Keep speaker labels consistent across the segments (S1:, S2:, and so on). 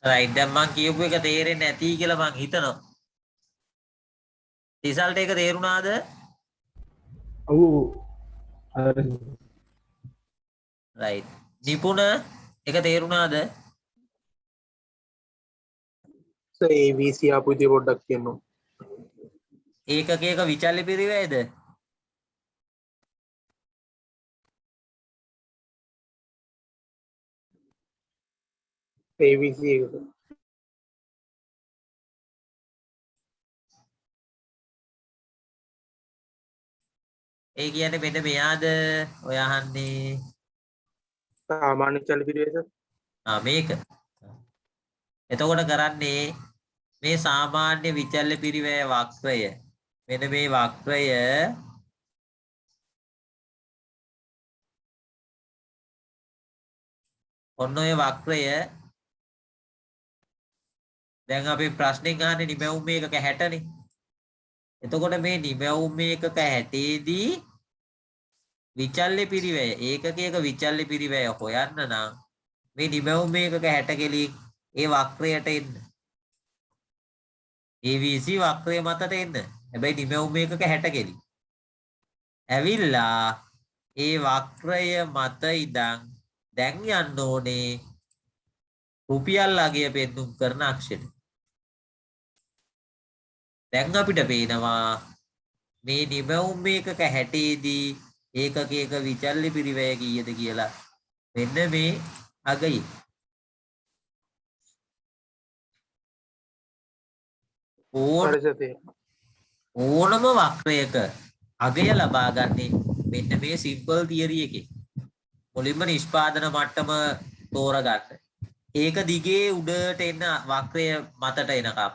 S1: Right. දැන් මං කියපු එක තේරෙන්නේ නැති කියලා මං හිතනවා. රිසල්ට් එක තේරුණාද?
S2: ඔව් අර
S1: රයිට්. නිපුණ එක තේරුණාද?
S3: ABC ආපු ඉතින් පොඩ්ඩක් කියන්න.
S1: ඒකකයක විචල්්‍ය පිරිවැයද?
S3: ABC එකට.
S1: ඒ කියන්නේ මෙන්න මෙයාද ඔය අහන්නේ.
S3: සාමාන්‍ය චල පිළිවෙත.
S1: මේක. එතකොට කරන්නේ මේ සාමාන්‍ය විචල්්‍ය පිරිවැය වක්‍රය. මෙන්න මේ වක්‍රය ඔන්න ඔය වක්‍රය දැන් අපි ප්‍රශ්නෙන් අහන්නේ නිමැවුම් මේකක 60නේ. එතකොට මේ නිමැවුම් මේකක 60ේදී විචල්්‍ය පිරිවැය ඒකකයක විචල්්‍ය පිරිවැය හොයන්න නම් මේ නිමැවුම් මේකක 60 කෙලින් ඒ වක්‍රයට එන්න. ABC වක්‍රය මතට එන්න. හැබැයි නිමැවුම් මේකක 60 කෙලින්. ඇවිල්ලා ඒ වක්‍රය මත ඉඳන් දැන් යන්න ඕනේ රුපියල් අගය පෙන්නුම් කරන අක්ෂයට. දැන් අපිට පේනවා මේ නිමැවුම් මේකක 60ේදී ඒකකයක විචල්්‍ය පිරිවැය කීයද කියලා. මෙන්න මේ අගයි. ඕනම වක්‍රයක අගය ලබා ගන්නේ මෙන්න මේ සිම්පල් තියරි එකේ. මුලින්ම නිෂ්පාදන මට්ටම තෝරගන්න. ඒක දිගේ උඩට එන්න වක්‍රය මතට එනකම්.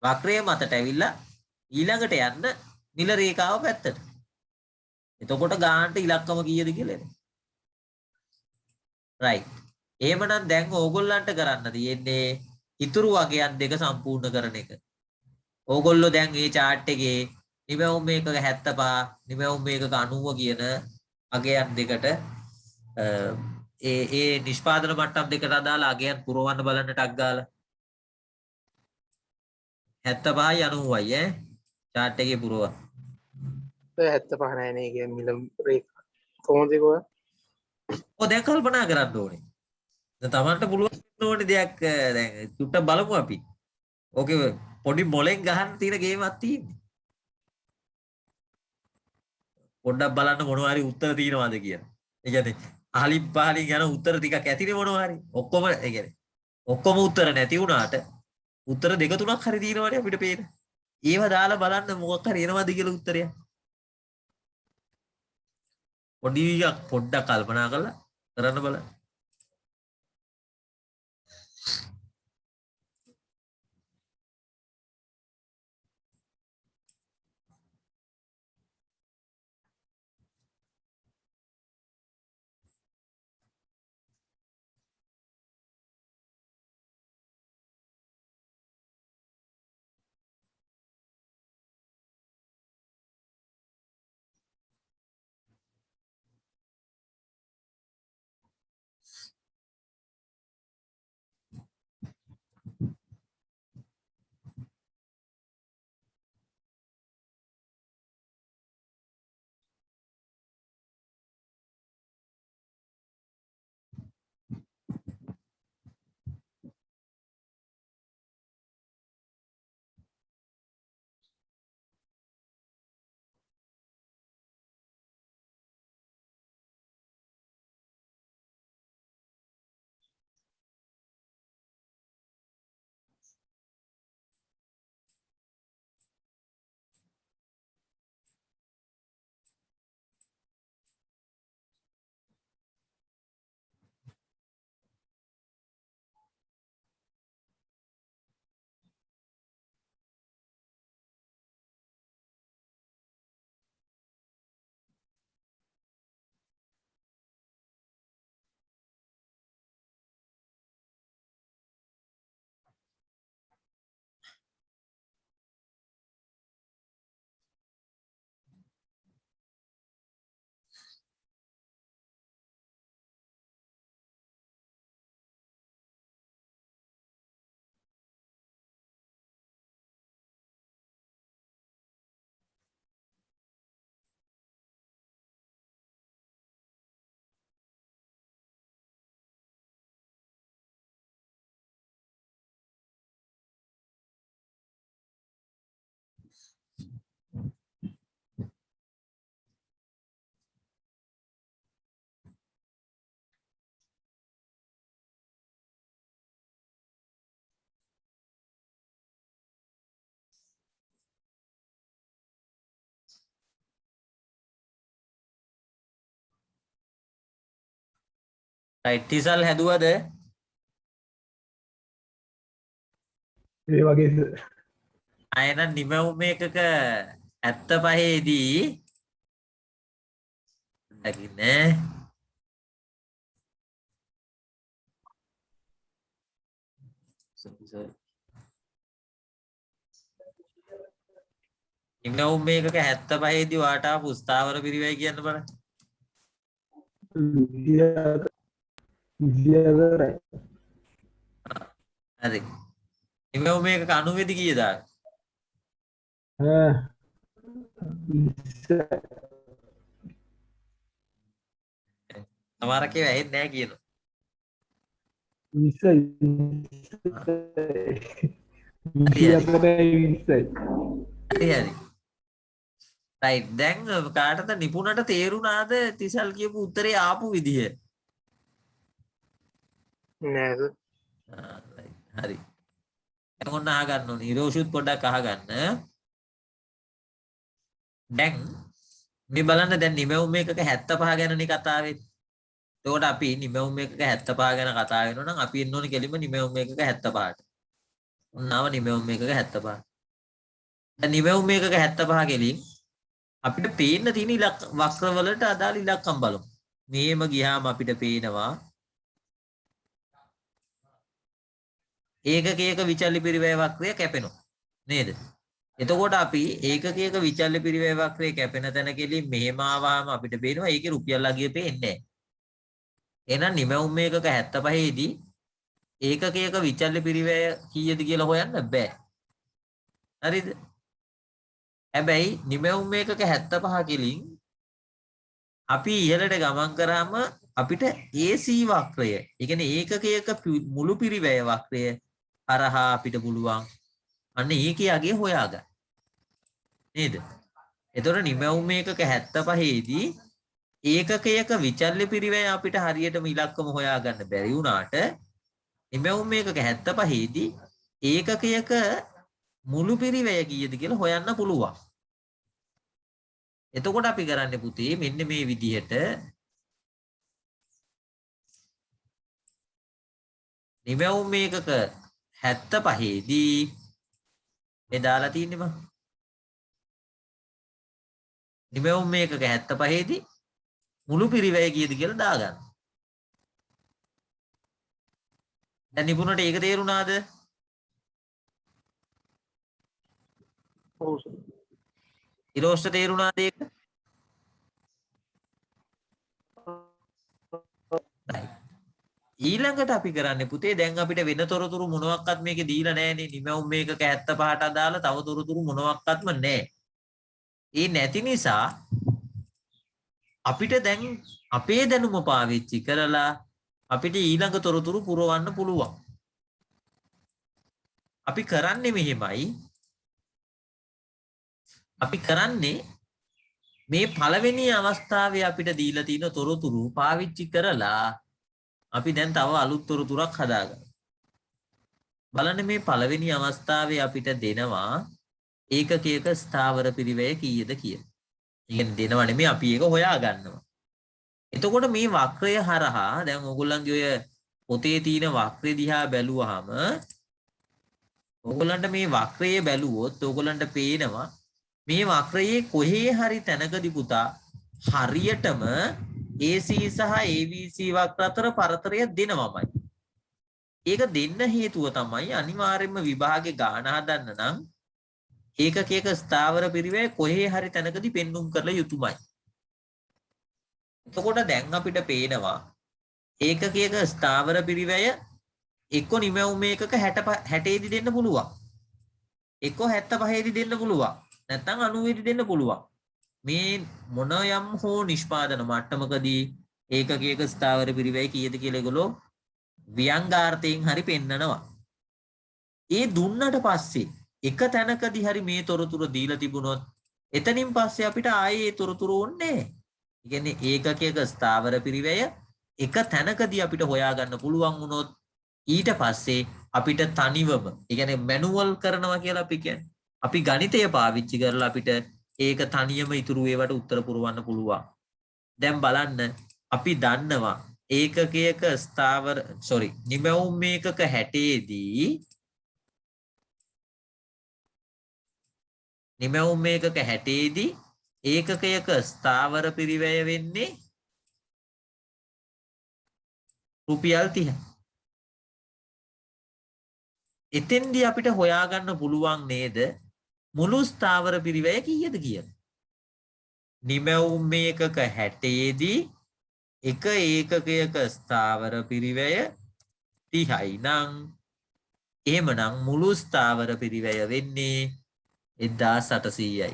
S1: වක්‍රය මතට ඇවිල්ලා ඊළඟට යන්න නිල රේඛාව පැත්තට. එතකොට ගානට ඉලක්කම කීයද කියලා එනවා. රයිට්. එහෙමනම් දැන් ඕගොල්ලන්ට කරන්න තියෙන්නේ ඉතුරු වගයන් දෙක සම්පූර්ණ කරන එක. ඕගොල්ලෝ දැන් මේ chart එකේ නිමැවුම් මේකක 75 නිමැවුම් මේකක 90 කියන අගයන් දෙකට ඒ නිෂ්පාදන මට්ටම් දෙකට අදාළ අගයන් පුරවන්න බලන්න ටක් ගාලා 75යි 90යි chart එකේ පුරවන්න.
S3: 75 නෑනේ කියන්නේ මිල රේඛා. කොහොමද ඒක ඔය?
S1: ඔය දැන් කල්පනා කරන්න ඕනේ. දැන් Tamanට පුළුවන් වෙන්න ඕනේ දෙයක් දැන් චුට්ටක් බලමු අපි. ඕකේ පොඩි මොලෙන් ගහන්න තියෙන ගේමක් තියෙන්නේ. පොඩ්ඩක් බලන්න මොනවා හරි උත්තර තියෙනවද කියලා. ඒ කියන්නේ අහලින් පහලින් යන උත්තර ටිකක් ඇතිනේ මොනවා හරි. ඔක්කොම ඒ කියන්නේ ඔක්කොම උත්තර නැති වුණාට උත්තර දෙක තුනක් හරි තියෙනවනේ අපිට පේන. ඒව දාලා බලන්න මොකක් හරි එනවද කියලා උත්තරයක්. පොඩ්ඩක් කල්පනා කරලා කරන්න බලන්න. රයිට් තිසල් හැදුවද?
S2: ඒ වගේ
S1: අයනම් නිමවුම එකක 75 දී දකින්නේ නිමවුම එකක 75 දී වාට ආපු ස්ථාවර පිරිවැය කියන්න බලන්න. හරි. නිමවුම එකක 90 දී කීයද? සමහරක් ඒවා ඇහෙන්නේ නැහැ කියනවා. හරි හරි. රයිට් දැන් කාටද නිපුණට තේරුණාද තිසල් කියපු උත්තරේ ආපු විදිය?
S3: නේද?
S1: හරි. එතකොට අහගන්න ඕනේ. ඉරෝෂුත් පොඩ්ඩක් අහගන්න. දැන් මේ බලන්න දැන් නිමවුම එකක 75 ගැනනේ කතා වෙන්නේ. එතකොට අපි නිමවුම එකක 75 ගැන කතා වෙනවා නම් අපි එන්න ඕනේ කෙලින්ම නිමවුම එකක 75ට. ඔන්නාව නිමවුම එකක 75. දැන් නිමවුම එකක 75 කෙලින් අපිට පේන්න තියෙන වක්‍රවලට අදාළ ඉලක්කම් බලමු. මෙහෙම ගියාම අපිට පේනවා ඒකකයක විචල්්‍ය පිරිවැය වක්‍රය කැපෙනවා. නේද? එතකොට අපි ඒකකයක විචල්්‍ය පිරිවැය වක්‍රය කැපෙන තැන කෙලින් මෙහෙම ආවම අපිට පේනවා ඒකේ රුපියල් අගය පේන්නේ නැහැ. එහෙනම් නිමවුම එකක 75 දී ඒකකයක විචල්්‍ය පිරිවැය කීයද කියලා හොයන්න බෑ. හරිද? හැබැයි නිමවුම එකක 75 කෙලින් අපි ඉහළට ගමන් කරාම අපිට AC වක්‍රය, ඒ කියන්නේ ඒකකයක මුළු පිරිවැය වක්‍රය හරහා අපිට පුළුවන් අන්න ඒකේ අගය හොයාගන්න. නේද? එතකොට නිමවුම එකක 75 දී ඒකකයක විචල්්‍ය පිරිවැය අපිට හරියටම ඉලක්කම හොයාගන්න බැරි වුණාට නිමවුම එකක 75 දී ඒකකයක මුළු පිරිවැය කීයද කියලා හොයන්න පුළුවන්. එතකොට අපි කරන්නේ පුතේ මෙන්න මේ විදිහට නිමවුම එකක 75 දී මේ දාලා තියෙන්නේ මම. නිමවුම එකක 75 දී මුළු පිරිවැය කීයද කියලා දාගන්න. දැන් නිපුණට ඒක තේරුණාද?
S3: ඔව්.
S1: ඉරෝෂ්ට තේරුණාද ඒක? ඊළඟට අපි කරන්නේ පුතේ දැන් අපිට වෙන තොරතුරු මොනවත් මේකේ දීලා නැහැනේ. නිමවුම මේකක 75ට අදාළ තව තොරතුරු මොනවත්ක්ම නැහැ. ඒ නැති නිසා අපිට දැන් අපේ දැනුම පාවිච්චි කරලා අපිට ඊළඟ තොරතුරු පුරවන්න පුළුවන්. අපි කරන්නේ මෙහෙමයි. අපි කරන්නේ මේ පළවෙනි අවස්ථාවේ අපිට දීලා තියෙන තොරතුරු පාවිච්චි කරලා අපි දැන් තව අලුත් තොරතුරක් හදාගන්න. බලන්න මේ පළවෙනි අවස්ථාවේ අපිට දෙනවා ඒකකයක ස්ථාවර පිරිවැය කීයද කියලා. ඉතින් දෙනවා නෙමෙයි අපි ඒක හොයා ගන්නවා. එතකොට මේ වක්‍රය හරහා දැන් ඕගොල්ලන්ගේ ඔය පොතේ තියෙන වක්‍රය දිහා බැලුවාම ඕගොල්ලන්ට මේ වක්‍රය බැලුවොත් ඕගොල්ලන්ට පේනවා මේ වක්‍රයේ කොහේ හරි තැනකදී පුතා හරියටම AC සහ ABC වක්‍ර අතර පරතරය දෙනවමයි. ඒක දෙන්න හේතුව තමයි අනිවාර්යයෙන්ම විභාගේ ගාන හදන්න නම් ඒකකයක ස්ථාවර පිරිවැය කොහේ හරි තැනකදී පෙන්눔 කරලා යුතුයමයි. එතකොට දැන් අපිට පේනවා ඒකකයක ස්ථාවර පිරිවැය එක්ක නිමවුම එකක 60 දී දෙන්න පුළුවන්. එක්ක 75 දී දෙන්න පුළුවන්. නැත්නම් 90 දී දෙන්න පුළුවන්. මේ මොන යම් හෝ නිෂ්පාදන මට්ටමකදී ඒකකයක ස්ථාවර පිරිවැය කීයද කියලා ඒගොල්ලෝ ව්‍යංගාර්ථයෙන් හරි පෙන්නනවා. ඒ දුන්නට පස්සේ එක තැනකදී හරි මේ තොරතුරු දීලා තිබුණොත් එතනින් පස්සේ අපිට ආයේ ඒ තොරතුරු ඕනේ නැහැ. ඒ කියන්නේ ඒකකයක ස්ථාවර පිරිවැය එක තැනකදී අපිට හොයාගන්න පුළුවන් වුණොත් ඊට පස්සේ අපිට තනිවම ඒ කියන්නේ මැනුවල් කරනවා කියලා අපි කියන්නේ. අපි ගණිතය පාවිච්චි කරලා අපිට ඒක තනියම ඉතුරු ඒවට උත්තර පුරවන්න පුළුවන්. දැන් බලන්න අපි දන්නවා ඒකකයක ස්ථාවර නිමැවුම් ඒකක 60දී නිමැවුම් ඒකක 60දී ඒකකයක ස්ථාවර පිරිවැය වෙන්නේ රුපියල් 30යි. එතෙන්දී අපිට හොයාගන්න පුළුවන් නේද මුළු ස්ථාවර පිරිවැය කීයද කියලා. නිමැවුම් ඒකක 60දී එක ඒකකයක ස්ථාවර පිරිවැය 30යි නම් එහෙමනම් මුළු ස්ථාවර පිරිවැය වෙන්නේ 1800යි.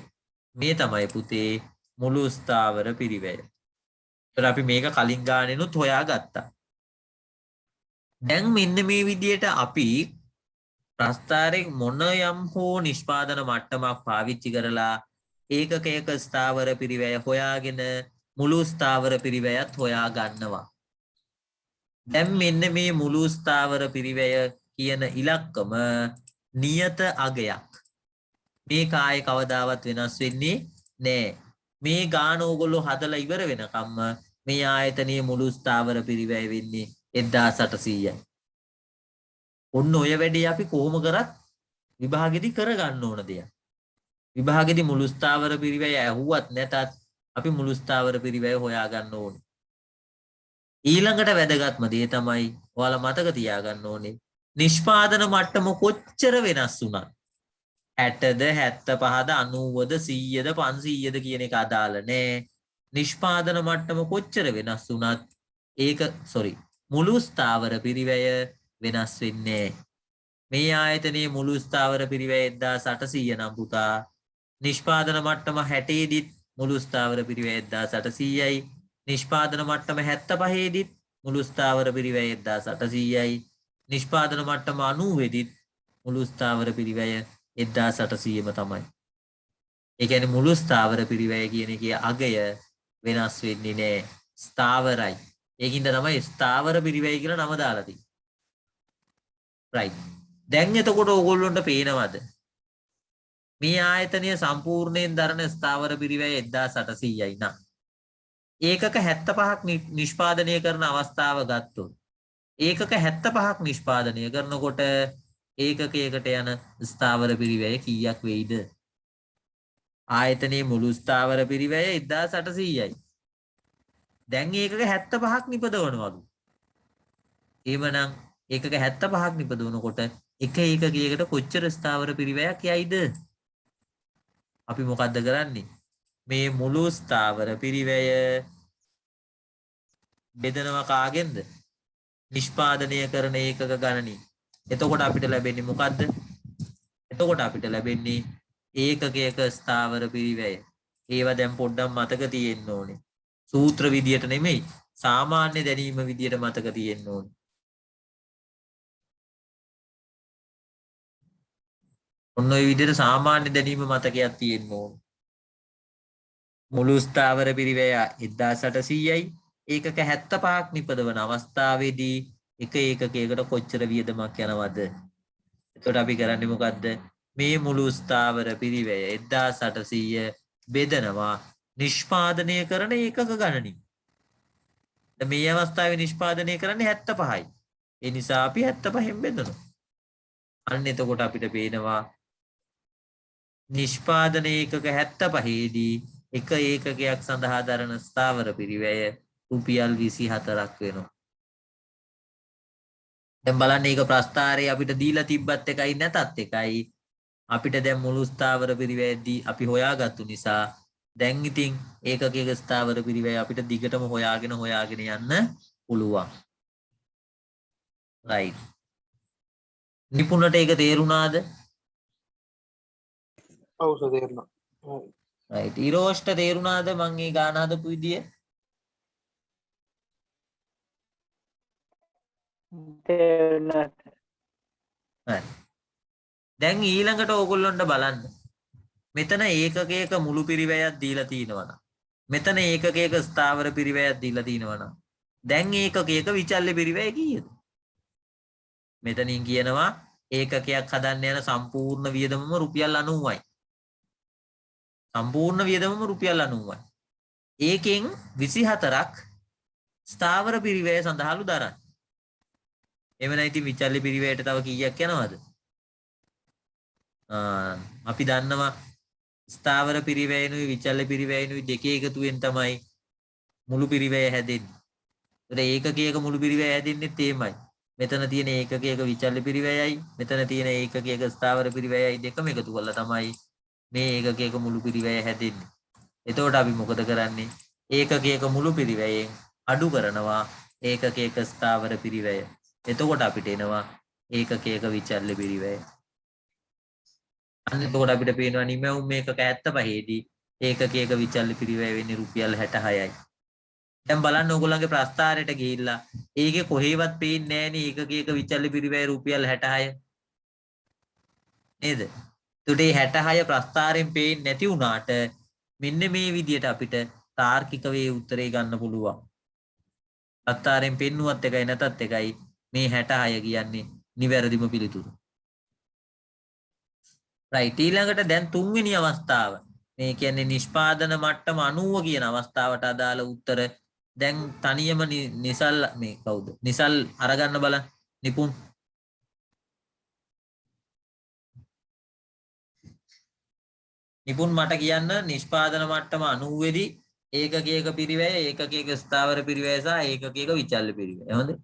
S1: මේ තමයි පුතේ මුළු ස්ථාවර පිරිවැය. ඒතර අපි මේක කලින් ගානෙනුත් හොයාගත්තා. දැන් මෙන්න මේ විදිහට අපි ප්‍රස්ථාරයේ මොන යම් හෝ නිෂ්පාදන මට්ටමක් පාවිච්චි කරලා ඒකකයක ස්ථාවර පිරිවැය හොයාගෙන මුළු ස්ථාවර පිරිවැයත් හොයා ගන්නවා. දැන් මෙන්න මේ මුළු ස්ථාවර පිරිවැය කියන ඉලක්කම නියත අගයක්. මේ කායේ කවදාවත් වෙනස් වෙන්නේ නැහැ. මේ ගාන ඕගොල්ලෝ හදලා ඉවර වෙනකම්ම මේ ආයතනයේ මුළු ස්ථාවර පිරිවැය වෙන්නේ 1800යි. ඔන්න ඔය වැඩේ අපි කොහොම කරත් විභාගෙදි කරගන්න ඕන දෙයක්. විභාගෙදි මුළු ස්ථාවර පිරිවැය ඇහුවත් නැතත් අපි මුළු ස්ථාවර පිරිවැය හොයා ගන්න ඕනේ. ඊළඟට වැදගත්ම දේ තමයි ඔයාලා මතක තියාගන්න ඕනේ නිෂ්පාදන මට්ටම කොච්චර වෙනස් වුණත් 60ද 75ද 90ද 100ද 500ද කියන එක අදාළ නෑ. නිෂ්පාදන මට්ටම කොච්චර වෙනස් වුණත් මුළු ස්ථාවර පිරිවැය වෙනස් වෙන්නේ නෑ. මේ ආයතනයේ මුළු ස්ථාවර පිරිවැය 1800 නම් පුතා නිෂ්පාදන මට්ටම 60 දිත් මුළු ස්ථාවර පිරිවැය 1800යි. නිෂ්පාදන මට්ටම 75 දිත් මුළු ස්ථාවර පිරිවැය 1800යි. නිෂ්පාදන මට්ටම 90 දිත් මුළු ස්ථාවර පිරිවැය 1800ම තමයි. ඒ කියන්නේ මුළු ස්ථාවර පිරිවැය කියන එකේ අගය වෙනස් වෙන්නේ නෑ. ස්ථාවරයි. ඒකින්ද තමයි ස්ථාවර පිරිවැය කියලා නම දාලා තියෙන්නේ. right. දැන් එතකොට ඕගොල්ලොන්ට පේනවද? මේ ආයතනය සම්පූර්ණයෙන් දරන ස්ථාවර පිරිවැය 1800යි නම් ඒකක 75ක් නිෂ්පාදනය කරන අවස්ථාව ගත්තොත් ඒකක 75ක් නිෂ්පාදනය කරනකොට ඒකකයකට යන ස්ථාවර පිරිවැය කීයක් වෙයිද? ආයතනයේ මුළු ස්ථාවර පිරිවැය 1800යි. දැන් ඒකක 75ක් නිපදවනවලු. එහෙමනම් ඒකක 75ක් නිපදවනකොට එක ඒකකයකට කොච්චර ස්ථාවර පිරිවැයක් යයිද? අපි මොකද්ද කරන්නේ? මේ මුළු ස්ථාවර පිරිවැය බෙදනවා කාගෙන්ද? නිෂ්පාදනය කරන ඒකක ගණනින්. එතකොට අපිට ලැබෙන්නේ මොකද්ද? එතකොට අපිට ලැබෙන්නේ ඒකකයක ස්ථාවර පිරිවැය. ඒවා දැන් පොඩ්ඩක් මතක තියෙන්න ඕනේ. සූත්‍ර විදියට නෙමෙයි, සාමාන්‍ය දැනීම විදියට මතක තියෙන්න ඕනේ. ඔන්න ඔය විදියට සාමාන්‍ය දැනීම මතකයක් තියෙන්න ඕනේ. මුළු ස්ථාවර පිරිවැය 1800යි. ඒකක 75ක් නිපදවන අවස්ථාවේදී එක ඒකකයකට කොච්චර වියදමක් යනවද? එතකොට අපි කරන්නේ මොකද්ද? මේ මුළු ස්ථාවර පිරිවැය 1800 බෙදනවා නිෂ්පාදනය කරන ඒකක ගණනින්. මේ අවස්ථාවේ නිෂ්පාදනය කරන්නේ 75යි. ඒ නිසා අපි 75න් බෙදනවා. අන්න එතකොට අපිට පේනවා නිෂ්පාදන ඒකක 75දී එක ඒකකයක් සඳහා දරන ස්ථාවර පිරිවැය රුපියල් 24ක් වෙනවා. දැන් බලන්න මේක ප්‍රස්ථාරයේ අපිට දීලා තිබ්බත් එකයි නැතත් එකයි. අපිට දැන් මුළු ස්ථාවර පිරිවැයදී අපි හොයාගත්තු නිසා දැන් ඉතින් ඒකකයක ස්ථාවර පිරිවැය අපිට දිගටම හොයාගෙන යන්න පුළුවන්. right. නිපුණට ඒක තේරුණාද?
S3: ඔව් සර් තේරුණා.
S1: right. ඊරෝෂ්ට තේරුණාද මං මේ ගාන හදපු විදිය?
S4: තේරුණා.
S1: හරි. දැන් ඊළඟට ඕගොල්ලොන්ට බලන්න. මෙතන ඒකකයක මුළු පිරිවැයක් දීලා තිනවනම් මෙතන ඒකකයක ස්ථාවර පිරිවැයක් දීලා තිනවනම් දැන් ඒකකයක විචල්්‍ය පිරිවැය කීයද? මෙතනින් කියනවා ඒකකයක් හදන්න යන සම්පූර්ණ වියදමම රුපියල් 90යි. සම්පූර්ණ වියදමම රුපියල් 90යි. ඒකෙන් 24ක් ස්ථාවර පිරිවැය සඳහාලු දරන්නේ. එහෙම නැති විචල්්‍ය පිරිවැයට තව කීයක් යනවද? අපි දන්නවා ස්ථාවර පිරිවැයනුයි විචල්්‍ය පිරිවැයනුයි දෙකේ එකතුවෙන් තමයි මුළු පිරිවැය හැදෙන්නේ. ඒතර ඒකකයක මුළු පිරිවැය හැදෙන්නේ තේමයි. මෙතන තියෙන ඒකකයක විචල්්‍ය පිරිවැයයි මෙතන තියෙන ඒකකයක ස්ථාවර පිරිවැයයි දෙකම එකතු කරලා තමයි මේ ඒකකයක මුළු පිරිවැය හැදෙන්නේ. එතකොට අපි මොකද කරන්නේ? ඒකකයක මුළු පිරිවැයෙන් අඩු කරනවා ඒකකයක ස්ථාවර පිරිවැය. එතකොට අපිට එනවා ඒකකයක විචල්්‍ය පිරිවැය. අන්න එතකොට අපිට පේනවා නිමැවුම් මේකක 75 දී ඒකකයක විචල්්‍ය පිරිවැය වෙන්නේ රුපියල් 66යි. දැන් බලන්න ඕගොල්ලන්ගේ ප්‍රස්ථාරයට ගිහිල්ලා ඒකේ කොහෙවත් පේන්නේ නැහනේ ඒකකයක විචල්්‍ය පිරිවැය රුපියල් 66 නේද? ඒකට මේ 66 ප්‍රස්ථාරයෙන් පේන්නේ නැති වුණාට මෙන්න මේ විදියට අපිට තාර්කිකව ඒ උත්තරේ ගන්න පුළුවන්. ප්‍රස්ථාරයෙන් පෙන්නුවත් එකයි නැතත් එකයි මේ 66 කියන්නේ නිවැරදිම පිළිතුරු. රයිට්. ඊළඟට දැන් තුන්වෙනි අවස්ථාව. මේ කියන්නේ නිෂ්පාදන මට්ටම 90 කියන අවස්ථාවට අදාළ උත්තර දැන් තනියම නිසල් මේ කවුද? නිසල් අරගන්න බලන්න. නිපුන්. නිපුන් මට කියන්න නිෂ්පාදන මට්ටම 90 දී ඒකකයක පිරිවැය, ඒකකයක ස්ථාවර පිරිවැය සහ ඒකකයක විචල්්‍ය පිරිවැය. හොඳයි.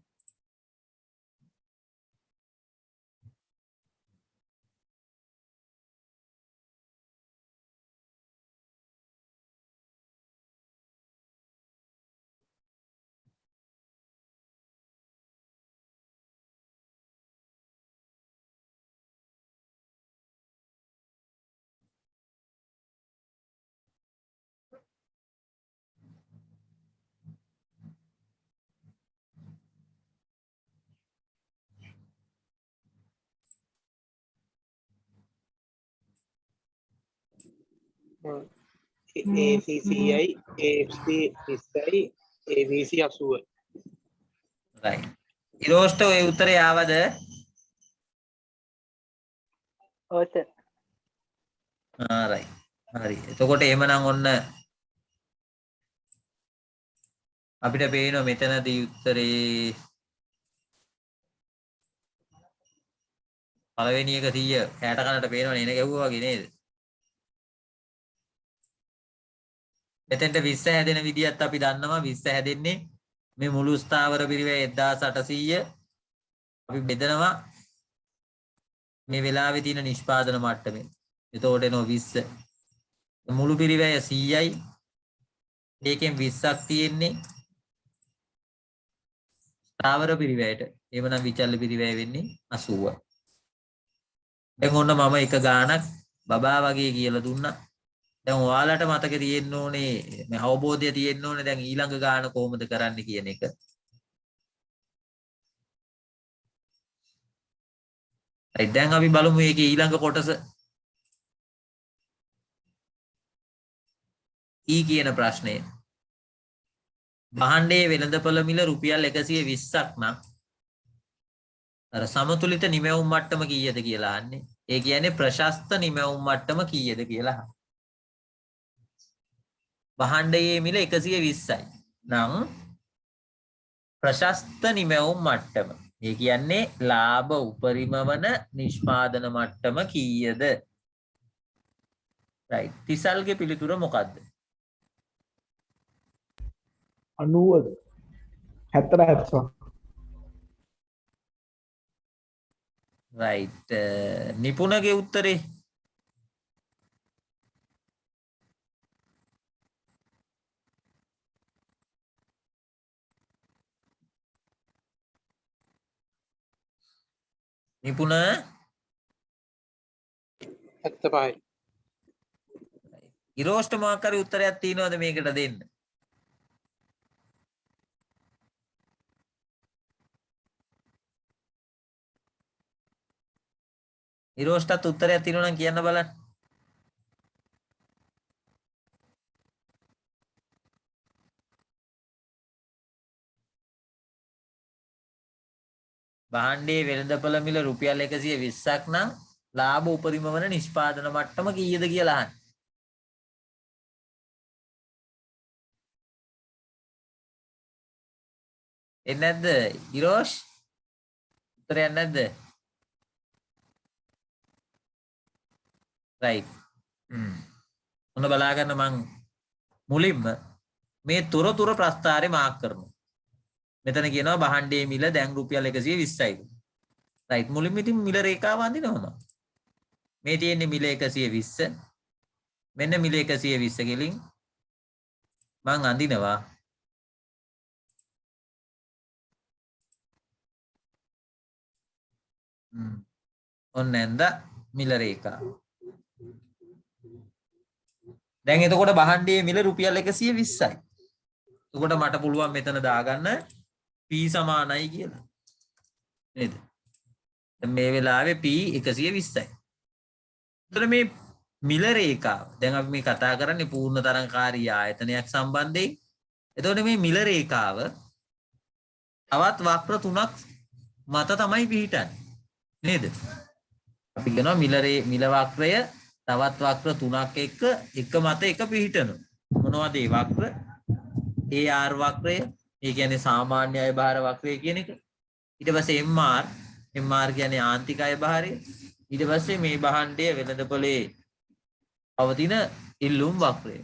S3: ACCI AFC 20යි ABC 80.
S1: රයිට්. ඊළොස්ට ඔය උත්තරේ ආවද?
S4: ඔව් සර්.
S1: රයිට්. හරි. එතකොට එහෙමනම් ඔන්න අපිට පේනවා මෙතනදී උත්තරේ පළවෙනි එක 100 කැට කනට පේනවනේ එන ගැව්වා වගේ නේද? මෙතෙන්ට 20 හැදෙන විදියත් අපි දන්නවා 20 හැදෙන්නේ මේ මුළු ස්ථාවර පිරිවැය 1800 අපි බෙදනවා මේ වෙලාවේ තියෙන නිෂ්පාදන මට්ටමේ. එතකොට එනවා 20. මුළු පිරිවැය 100යි. ඒකෙන් 20ක් තියෙන්නේ ස්ථාවර පිරිවැයට. එවනම් විචල්්‍ය පිරිවැය වෙන්නේ 80යි. දැන් ඔන්න මම එක ගානක් බබා වගේ කියලා දුන්නා. දැන් ඔයාලට මතක තියෙන්න ඕනේ මේ අවබෝධය තියෙන්න ඕනේ දැන් ඊළඟ ගාන කොහොමද කරන්න කියන එක. දැන් අපි බලමු මේකේ ඊළඟ කොටස. ඊ කියන ප්‍රශ්නය. භාණ්ඩයේ වෙළඳපොළ මිල රුපියල් 120ක් නම් අර සමතුලිත නිමැවුම් මට්ටම කීයද කියලා අහන්නේ. ඒ කියන්නේ ප්‍රශස්ත නිමැවුම් මට්ටම කීයද කියලා. භාණ්ඩයේ මිල 120යි. නම් ප්‍රශස්ත නිමැවුම් මට්ටම. ඒ කියන්නේ ලාභ උපරිම වන නිෂ්පාදන මට්ටම කීයද? රයිට්. තිසල්ගේ පිළිතුර මොකද්ද?
S2: 90ද 70
S1: රයිට්. නිපුණගේ උත්තරේ නිපුණ
S3: 75යි.
S1: ඉරෝෂ්ට මොකක් හරි උත්තරයක් තියෙනවද මේකට දෙන්න? ඉරෝෂ්ටත් උත්තරයක් තියෙනවා නම් කියන්න බලන්න. භාණ්ඩයේ වෙළඳපොළ මිල රුපියල් 120ක් නම් ලාභ උපරිම වන නිෂ්පාදන මට්ටම කීයද කියලා අහන්න. එන්නේ නැද්ද? ඉරෝෂ් උත්තරයක් නැද්ද? right. ඔන්න බලා ගන්න මං මුලින්ම මේ තොරතුරු ප්‍රස්ථාරේ මාක් කරනවා. මෙතන කියනවා බහණ්ඩේ මිල දැන් රුපියල් 120යි. right. මුලින්ම ඉතින් මිල රේඛාව අඳිනවා. මේ තියෙන්නේ මිල 120. මෙන්න මිල 120 ගෙලින් මං අඳිනවා ඔන්න නැන්ද මිල රේඛාව. දැන් එතකොට බහණ්ඩේ මිල රුපියල් 120යි. එතකොට මට පුළුවන් මෙතන දාගන්න P සමානයි කියලා. නේද? දැන් මේ වෙලාවේ P 120යි. එතකොට මේ මිල රේඛාව දැන් අපි මේ කතා කරන්නේ පූර්ණ තරංකාරී ආයතනයක් සම්බන්ධයෙන්. එතකොට මේ මිල රේඛාව තවත් වක්‍ර තුනක් මත තමයි පිහිටන්නේ. නේද? අපි කියනවා මිල වක්‍රය තවත් වක්‍ර තුනක් එක්ක එක මත එක පිහිටනවා. මොනවද ඒ වක්‍ර? AR වක්‍රය, ඒ කියන්නේ සාමාන්‍ය අය භාර වක්‍රය කියන එක. ඊට පස්සේ MR කියන්නේ ආන්තික අය භාරය. ඊට පස්සේ මේ බහණ්ඩය වෙළඳපොලේ පවතින ඉල්ලුම් වක්‍රය.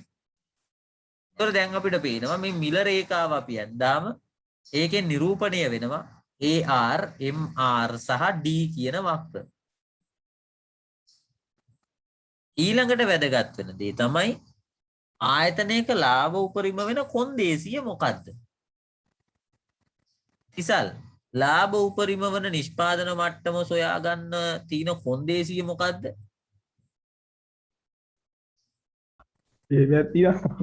S1: ඒතර දැන් අපිට පේනවා මේ මිල රේඛාව අපි ඇඳාම ඒකෙන් නිරූපණය වෙනවා AR, MR සහ D කියන වක්‍ර. ඊළඟට වැදගත් වෙන දේ තමයි ආයතනයක ලාභ උපරිම වෙන කොන්දේසිය මොකද්ද? ඉසල් ලාභ උපරිම වන නිෂ්පාදන මට්ටම සොයා ගන්න තියෙන කොන්දේසිය මොකද්ද?
S2: ඒක තියෙනවා.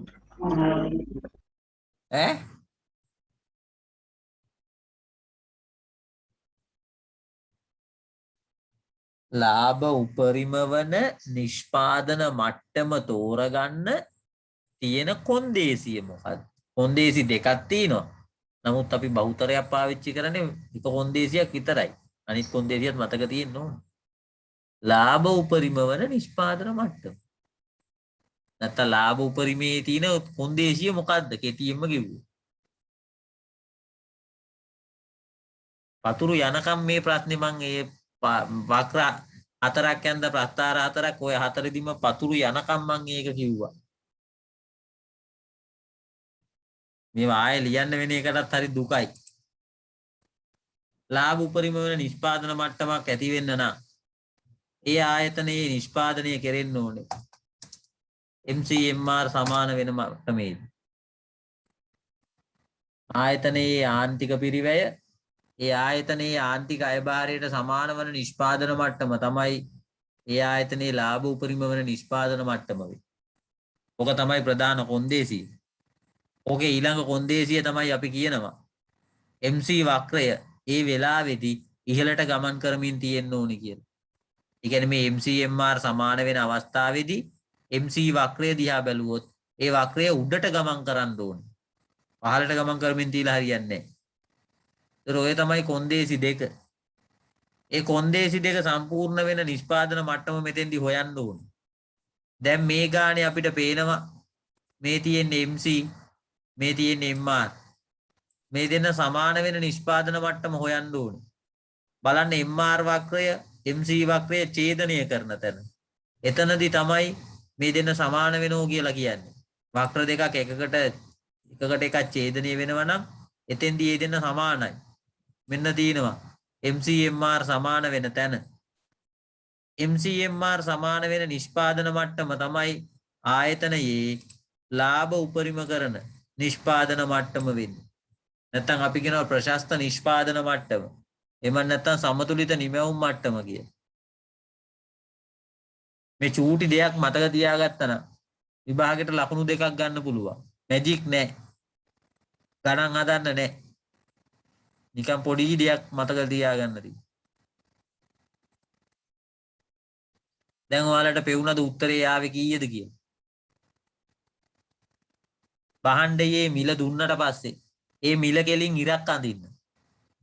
S1: ඈ ලාභ උපරිම වන නිෂ්පාදන මට්ටම තෝරගන්න තියෙන කොන්දේසිය මොකක්ද? කොන්දේසි දෙකක් තියෙනවා. නමුත් අපි බහුතරයක් පාවිච්චි කරන්නේ එක කොන්දේසියක් විතරයි. අනිත් කොන්දේසියත් මතක තියෙන්න ඕන. ලාභ උපරිම වන නිෂ්පාදන මට්ටම. නැත්නම් ලාභ උපරිමේ තියෙන කොන්දේසිය මොකක්ද? කෙටියෙන්ම කිව්වොත්. පතුරු යනකම් මේ ප්‍රශ්නේ මම ඒ වක්‍ර හතරක් යනද ප්‍රස්ථාර හතරක් ඔය හතරෙදිම පතුරු යනකම් මම ඒක කිව්වා. මේවා ආයෙ ලියන්න වෙන එකටත් හරි දුකයි. ලාභ උපරිම වෙන නිෂ්පාදන මට්ටමක් ඇති වෙන්න නම් ඒ ආයතනයේ නිෂ්පාදනය කෙරෙන්න ඕනේ. MCMR සමාන වෙන මට්ටමේදී. ආයතනයේ ආන්තික පිරිවැය ඒ ආයතනයේ ආන්තික අයභාරයට සමාන වන නිෂ්පාදන මට්ටම තමයි ඒ ආයතනයේ ලාභ උපරිම වන නිෂ්පාදන මට්ටම වෙන්නේ. ඔක තමයි ප්‍රධාන කොන්දේසිය. ඕකේ ඊළඟ කොන්දේසිය තමයි අපි කියනවා MC වක්‍රය ඒ වෙලාවේදී ඉහළට ගමන් කරමින් තියෙන්න ඕනි කියලා. ඒ කියන්නේ මේ MCMR සමාන වෙන අවස්ථාවේදී MC වක්‍රය දිහා බැලුවොත් ඒ වක්‍රය උඩට ගමන් කරන්න ඕනේ. පහළට ගමන් කරමින් තියලා හරියන්නේ නැහැ. ඔය තමයි කොන්දේසි දෙක. ඒ කොන්දේසි දෙක සම්පූර්ණ වෙන නිෂ්පාදන මට්ටම මෙතෙන්දී හොයන්න ඕනේ. දැන් මේ ගානේ අපිට පේනවා මේ තියෙන MC මේ තියෙන MR මේ දෙන්න සමාන වෙන නිෂ්පාදන මට්ටම හොයන්න ඕනේ. බලන්න MR වක්‍රය MC වක්‍රය ඡේදනය කරන තැන. එතනදී තමයි මේ දෙන්න සමාන වෙනෝ කියලා කියන්නේ. වක්‍ර දෙකක් එකකට එකක් ඡේදනය වෙනවා නම් එතෙන්දී මේ දෙන්න සමානයි. මෙන්න තියෙනවා MCMR සමාන වෙන තැන. MCMR සමාන වෙන නිෂ්පාදන මට්ටම තමයි ආයතනයේ ලාභ උපරිම කරන නිෂ්පාදන මට්ටම වෙන්නේ. නැත්නම් අපි කියනවා ප්‍රශස්ත නිෂ්පාදන මට්ටම. එහෙම නැත්නම් සමතුලිත නිමැවුම් මට්ටම කිය. මේ චූටි දෙයක් මතක තියාගත්තා නම් විභාගයට ලකුණු දෙකක් ගන්න පුළුවන්. මැජික් නෑ. ගණන් හදන්න නෑ. නිකන් පොඩි දෙයක් මතක තියාගන්න තියෙනවා. දැන් ඔයාලට පෙවුනද උත්තරේ ආවේ කීයද කියලා? බහණ්ඩයේ මිල දුන්නට පස්සේ ඒ මිල කෙලින් ඉරක් අඳින්න.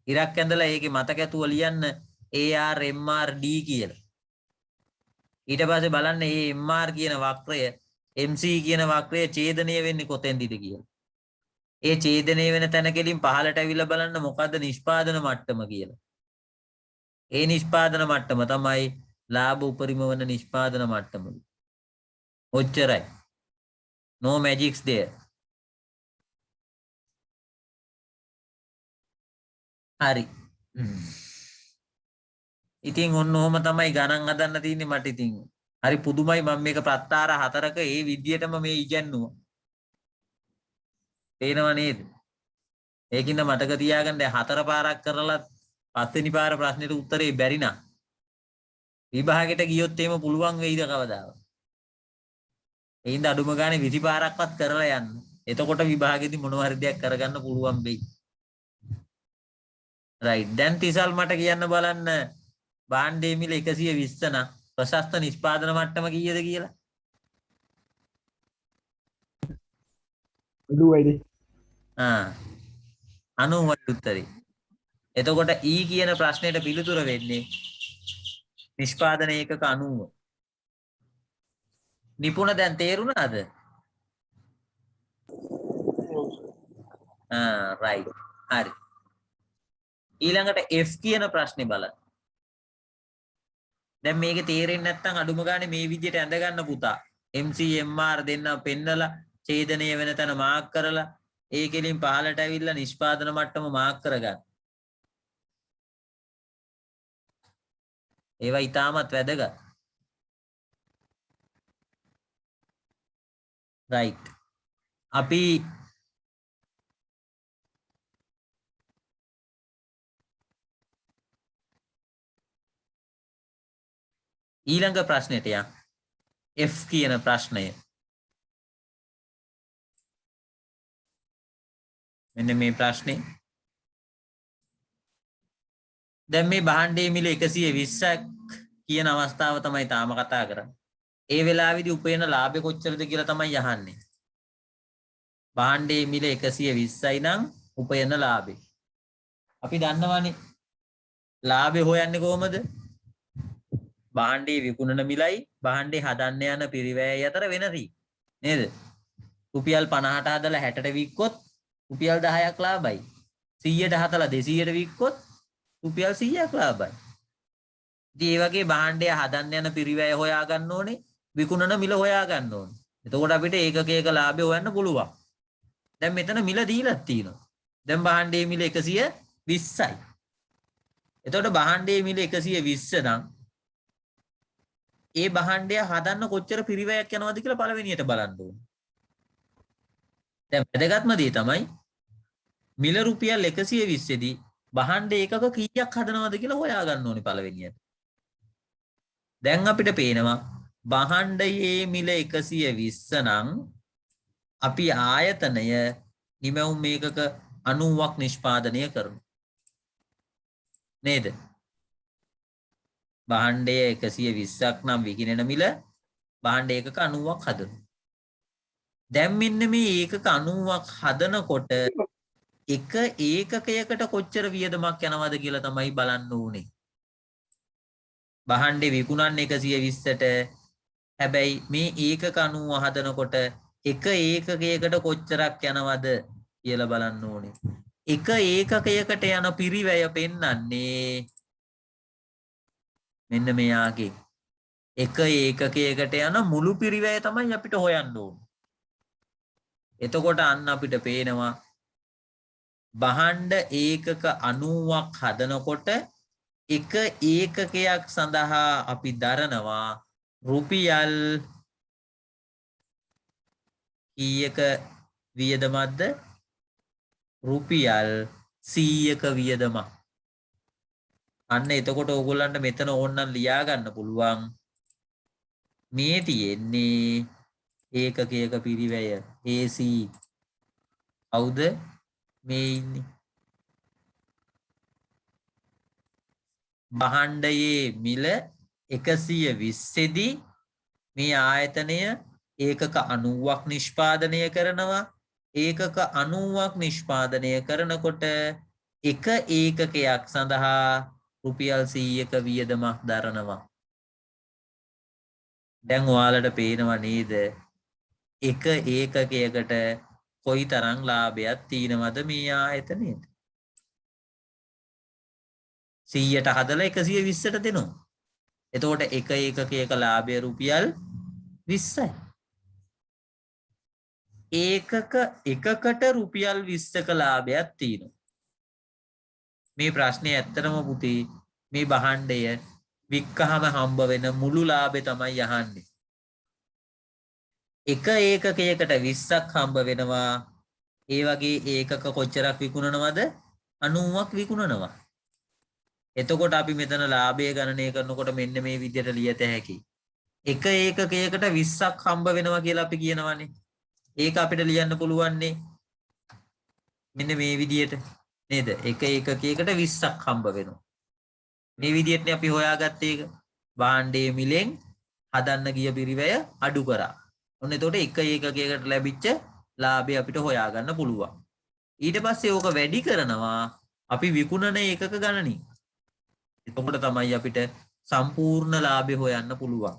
S1: ඉරක් ඇඳලා ඒකේ මතක ඇතුව ලියන්න AR MR D කියලා. ඊට පස්සේ බලන්න මේ MR කියන වක්‍රය MC කියන වක්‍රය ඡේදනය වෙන්නේ කොතෙන්දද කියලා. ඒ ඡේදනය වෙන තැන කෙලින් පහළට ඇවිල්ලා බලන්න මොකද්ද නිෂ්පාදන මට්ටම කියලා. ඒ නිෂ්පාදන මට්ටම තමයි ලාභ උපරිම වන නිෂ්පාදන මට්ටම. ඔච්චරයි. No magics there. හරි. ඉතින් ඔන්න ඔහොම තමයි ගණන් හදන්න තියෙන්නේ මට ඉතින්. හරි පුදුමයි මම මේක ප්‍රත්තාර 4ක ඒ විදියටම මේ ඉගැන්නුවා. පේනව නේද? ඒකින්ද මතක තියාගන්න 4 පාරක් කරලා 5 වෙනි පාර ප්‍රශ්නෙට උත්තරේ බැරි නම් විභාගෙට ගියොත් එහෙම පුළුවන් වෙයිද කවදාවත්? ඒ හින්දා අඩුම ගානේ 20 පාරක්වත් කරලා යන්න. එතකොට විභාගෙදි මොනවා හරි දෙයක් කරගන්න පුළුවන් වෙයි. right. දැන් තිසල් මට කියන්න බලන්න භාණ්ඩයේ මිල 120 නම් ප්‍රශස්ත නිෂ්පාදන මට්ටම කීයද කියලා?
S2: අඩුවයිද?
S1: 90යි උත්තරේ. එතකොට E කියන ප්‍රශ්නෙට පිළිතුර වෙන්නේ නිෂ්පාදන ඒකක 90. නිපුණ දැන් තේරුණාද? right. හරි. ඊළඟට F කියන ප්‍රශ්නේ බලන්න. දැන් මේකේ තේරෙන්නේ නැත්නම් අඩුම ගානේ මේ විදිහට ඇඳ ගන්න පුතා. MC MR දෙන්න පෙන්නලා ඡේදනය වෙන තැන මාක් කරලා ඒකෙලින් පහළට ඇවිල්ලා නිෂ්පාදන මට්ටම මාක් කරගන්න. ඒවා ඊටමත් වැදගත්. right. අපි ඊළඟ ප්‍රශ්නෙට යන්න. F කියන ප්‍රශ්නය. මෙන්න මේ ප්‍රශ්නේ. දැන් මේ භාණ්ඩයේ මිල 120ක් කියන අවස්ථාව තමයි තාම කතා කරන්නේ. ඒ වෙලාවේදී උපයන ලාභය කොච්චරද කියලා තමයි අහන්නේ. භාණ්ඩයේ මිල 120යි නම් උපයන ලාභය. අපි දන්නවනේ ලාභය හොයන්නේ කොහොමද? භාණ්ඩයේ විකුණන මිලයි භාණ්ඩේ හදන්න යන පිරිවැය අතර වෙනසයි. නේද? රුපියල් 50ට හදලා 60ට වික්කොත් රුපියල් 10ක් ලාභයි. 100ට හදලා 200ට වික්කොත් රුපියල් 100ක් ලාභයි. ඉතින් මේ වගේ භාණ්ඩය හදන්න යන පිරිවැය හොයා ගන්න ඕනේ, විකුණන මිල හොයා ගන්න ඕනේ. එතකොට අපිට ඒකක ලාභය හොයන්න පුළුවන්. දැන් මෙතන මිල දීලා තියෙනවා. දැන් භාණ්ඩයේ මිල 120යි. එතකොට භාණ්ඩයේ මිල 120 නම් ඒ භාණ්ඩය හදන්න කොච්චර පිරිවැයක් යනවද කියලා පළවෙනියට බලන්න ඕනේ. දැන් වැදගත්ම දේ තමයි මිල රුපියල් 120 දී භාණ්ඩ ඒකක කීයක් හදනවද කියලා හොයා ගන්න ඕනේ පළවෙනියට. දැන් අපිට පේනවා භාණ්ඩයේ මිල 120 නම් අපි ආයතනය නිමැවුම් ඒකක 90ක් නිෂ්පාදනය කරනවා. නේද? භාණ්ඩය 120ක් නම් විකිනෙන මිල භාණ්ඩ ඒකක 90ක් හදනවා. දැන් මෙන්න මේ ඒකක 90ක් හදනකොට එක ඒකකයකට කොච්චර වියදමක් යනවද කියලා තමයි බලන්න ඕනේ. භාණ්ඩේ විකුණන්නේ 120ට. හැබැයි මේ ඒකක 90 හදනකොට එක ඒකකයකට කොච්චරක් යනවද කියලා බලන්න ඕනේ. එක ඒකකයකට යන පිරිවැය පෙන්වන්නේ මෙන්න මෙයාගේ. එක ඒකකයකට යන මුළු පිරිවැය තමයි අපිට හොයන්න ඕනේ. එතකොට අන්න අපිට පේනවා භාණ්ඩ ඒකක 90ක් හදනකොට එක ඒකකයක් සඳහා අපි දරනවා රුපියල් කීයක වියදමක්ද? රුපියල් 100ක වියදමක්. අන්න එතකොට ඕගොල්ලන්ට මෙතන ඕනනම් ලියා ගන්න පුළුවන් මේ තියෙන්නේ ඒකකයක පිරිවැය AC. කවුද මේ ඉන්නේ? භාණ්ඩයේ මිල 120 දී මේ ආයතනය ඒකක 90ක් නිෂ්පාදනය කරනවා. ඒකක 90ක් නිෂ්පාදනය කරනකොට එක ඒකකයක් සඳහා රුපියල් 100ක වියදමක් දරනවා. දැන් ඔයාලට පේනව නේද? එක ඒකකයකට කොයි තරම් ලාභයක් තියෙනවද මේ ආයතනයේට? 100ට හදලා 120ට දෙනවා. එතකොට එක ඒකකයක ලාභය රුපියල් 20යි. එකකට රුපියල් 20ක ලාභයක් තියෙනවා. මේ ප්‍රශ්නේ ඇත්තටම පුතේ මේ භාණ්ඩය වික්කහම හම්බ වෙන මුළු ලාභය තමයි අහන්නේ. එක ඒකකයකට 20ක් හම්බ වෙනවා. ඒ වගේ ඒකක කොච්චරක් විකුණනවද? 90ක් විකුණනවා. එතකොට අපි මෙතන ලාභය ගණනය කරනකොට මෙන්න මේ විදිහට ලියත හැකියි. එක ඒකකයකට 20ක් හම්බ වෙනවා කියලා අපි කියනවානේ. ඒක අපිට ලියන්න පුළුවන්නේ මෙන්න මේ විදිහට නේද? එක ඒකකයකට 20ක් හම්බ වෙනවා. මේ විදිහටනේ අපි හොයාගත්තේ ඒක. භාණ්ඩයේ මිලෙන් හදන්න ගිය පිරිවැය අඩු කරා. ඔන්න එතකොට එක ඒකකයකට ලැබිච්ච ලාභය අපිට හොයාගන්න පුළුවන්. ඊට පස්සේ ඕක වැඩි කරනවා අපි විකුණන ඒකක ගණනින්. එතකොට තමයි අපිට සම්පූර්ණ ලාභය හොයන්න පුළුවන්.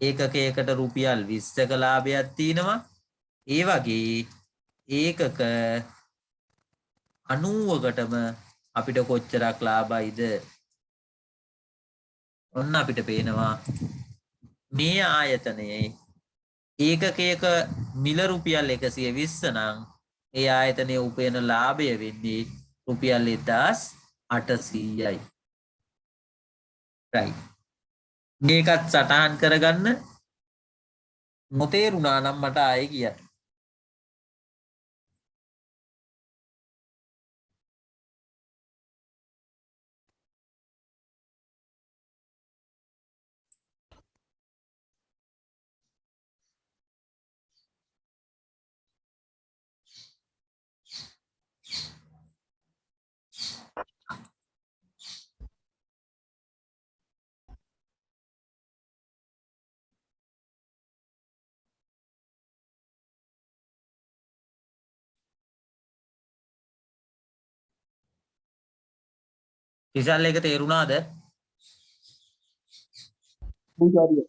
S1: ඒකකයකට රුපියල් 20ක ලාභයක් තියෙනවා. ඒ වගේ ඒකක 90කටම අපිට කොච්චරක් ලාභයිද? ඔන්න අපිට පේනවා මේ ආයතනයේ ඒකකයක මිල රුපියල් 120 නම් ඒ ආයතනයේ උපයන ලාභය වෙන්නේ රුපියල් 1800යි. right. මේකත් සටහන් කරගන්න නොතේරුණා නම් මට ආයේ කියන්න. විසල් එක තේරුණාද?
S2: පූජාරිය.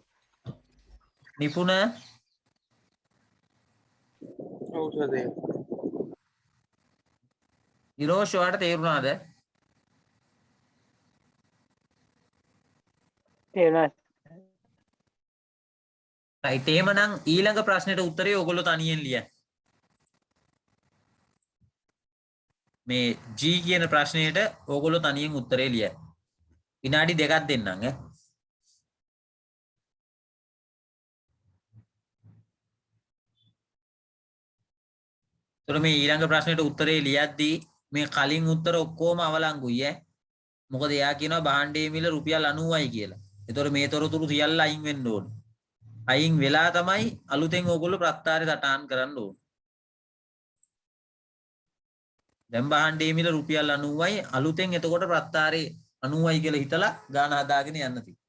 S1: නිපුණ
S3: ඔව් සර්.
S1: නිරෝෂ් ඔයාලට තේරුණාද?
S4: තේරුණා.
S1: right. එහෙමනම් ඊළඟ ප්‍රශ්නෙට උත්තරේ ඔයගොල්ලෝ තනියෙන් ලියන්න. මේ G කියන ප්‍රශ්නෙට ඕගොල්ලෝ තනියෙන් උත්තරේ ලියන්න. විනාඩි 2ක් දෙන්නම් ඈ. එතකොට මේ ඊළඟ ප්‍රශ්නෙට උත්තරේ ලියද්දී මේ කලින් උත්තර ඔක්කොම අවලංගුයි ඈ. මොකද එයා කියනවා භාණ්ඩයේ මිල රුපියල් 90යි කියලා. එතකොට මේ තොරතුරු සියල්ල අයින් වෙන්න ඕන. අයින් වෙලා තමයි අලුතෙන් ඕගොල්ලෝ ප්‍රත්තාරේ සටහන් කරන්න ඕන. දැන් භාණ්ඩයේ මිල රුපියල් 90යි අලුතෙන් එතකොට ප්‍රත්තාරේ 90යි කියලා හිතලා ගාන හදාගෙන යන්න තියෙනවා.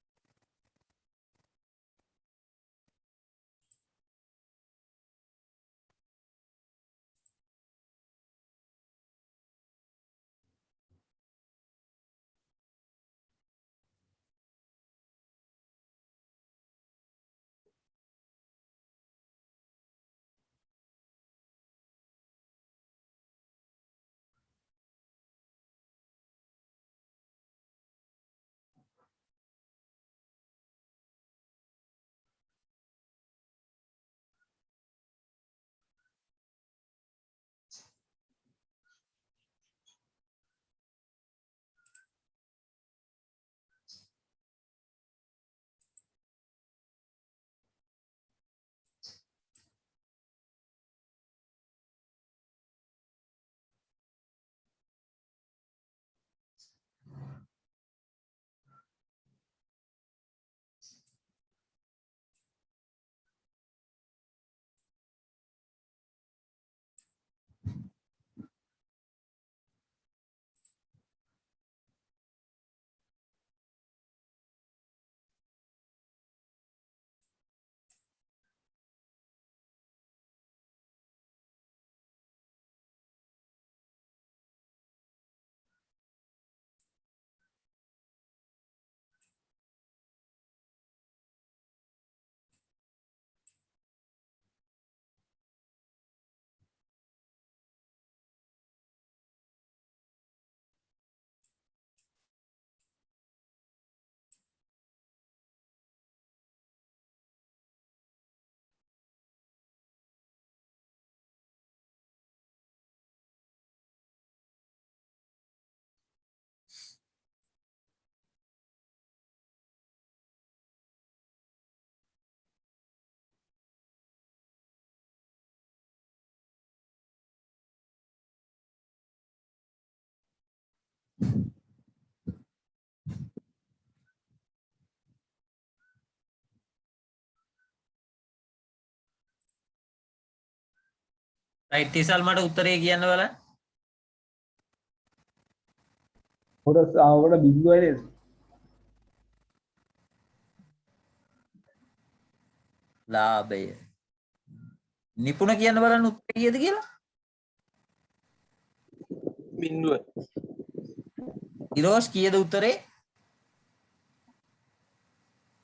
S1: රයිට් තිසල් මට උත්තරේ කියන්න බලන්න.
S2: ඔකට බිඳුවයි නේද?
S1: ලාභය. නිපුණ කියන්න බලන්න උත්තරේ කීයද කියලා.
S3: බිඳුව.
S1: ඉරෝෂ් කීයද උත්තරේ?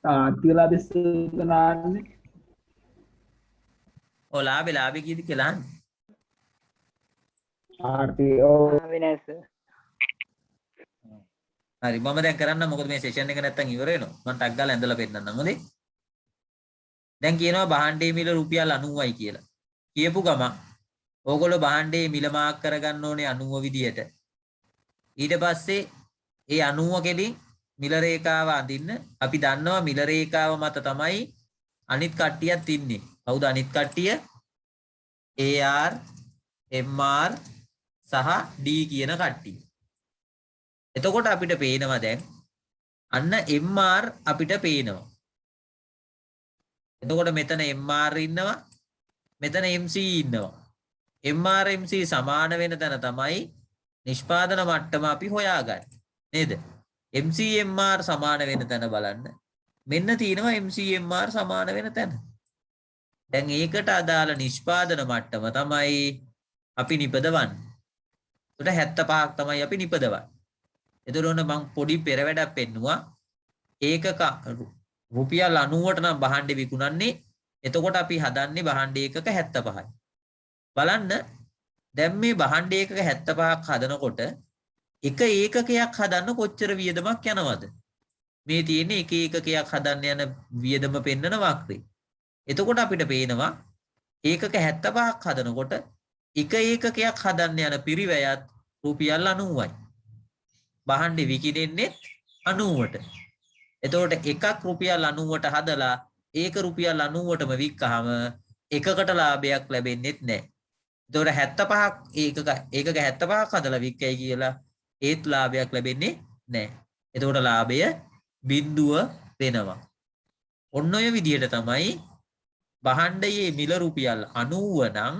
S2: ආර්ථිකලා දෙස්සනාන්නේ
S1: ඔය ලාභය කීයද කියලා අහන්නේ.
S4: විනය සර්.
S1: හරි මම දැන් කරන්න මොකද මේ සෙෂන් එක නැත්තම් ඉවර වෙනවා. මම ටක් ගාලා ඇඳලා පෙන්නන්නම් හොඳේ. දැන් කියනවා භාණ්ඩයේ මිල රුපියල් 90යි කියලා. කියපු ගම ඕගොල්ලෝ භාණ්ඩයේ මිල මාක් කරගන්න ඕනේ 90 විදියට. ඊට පස්සේ ඒ 90 කෙලින් මිල රේඛාව අඳින්න අපි දන්නවා මිල රේඛාව මත තමයි අනිත් කට්ටියත් ඉන්නේ. කවුද අනිත් කට්ටිය? AR, MR සහ D කියන කට්ටිය. එතකොට අපිට පේනවා දැන් අන්න MR අපිට පේනවා. එතකොට මෙතන MR ඉන්නවා මෙතන MC ඉන්නවා. MR MC සමාන වෙන තැන තමයි නිෂ්පාදන මට්ටම අපි හොයාගන්නේ. නේද? MC MR සමාන වෙන තැන බලන්න. මෙන්න තියෙනවා MC MR සමාන වෙන තැන. දැන් ඒකට අදාළ නිෂ්පාදන මට්ටම තමයි අපි නිපදවන්නේ. ඒකට 75ක් තමයි අපි නිපදවන්නේ. එතකොට මම පොඩි පෙර වැඩක් පෙන්නුවා. ඒකක රුපියල් 90ට නම් භාණ්ඩේ විකුණන්නේ. එතකොට අපි හදන්නේ භාණ්ඩ ඒකක 75යි. බලන්න දැන් මේ භාණ්ඩ ඒකක 75ක් හදනකොට එක ඒකකයක් හදන්න කොච්චර වියදමක් යනවද? මේ තියෙන්නේ එක ඒකකයක් හදන්න යන වියදම පෙන්නන වක්‍රේ. එතකොට අපිට පේනවා ඒකක 75ක් හදනකොට එක ඒකකයක් හදන්න යන පිරිවැයත් රුපියල් 90යි. භාණ්ඩේ විකිණෙන්නේ 90ට. එතකොට එකක් රුපියල් 90ට හදලා ඒක රුපියල් 90ටම වික්කහම එකකට ලාභයක් ලැබෙන්නේ නැහැ. එතකොට 75ක් ඒකක 75ක් හදලා වික්කයි කියලා ඒත් ලාභයක් ලැබෙන්නේ නැහැ. එතකොට ලාභය බිඳුව වෙනවා. ඔන්න ඔය විදිහට තමයි භාණ්ඩයේ මිල රුපියල් 90 නම්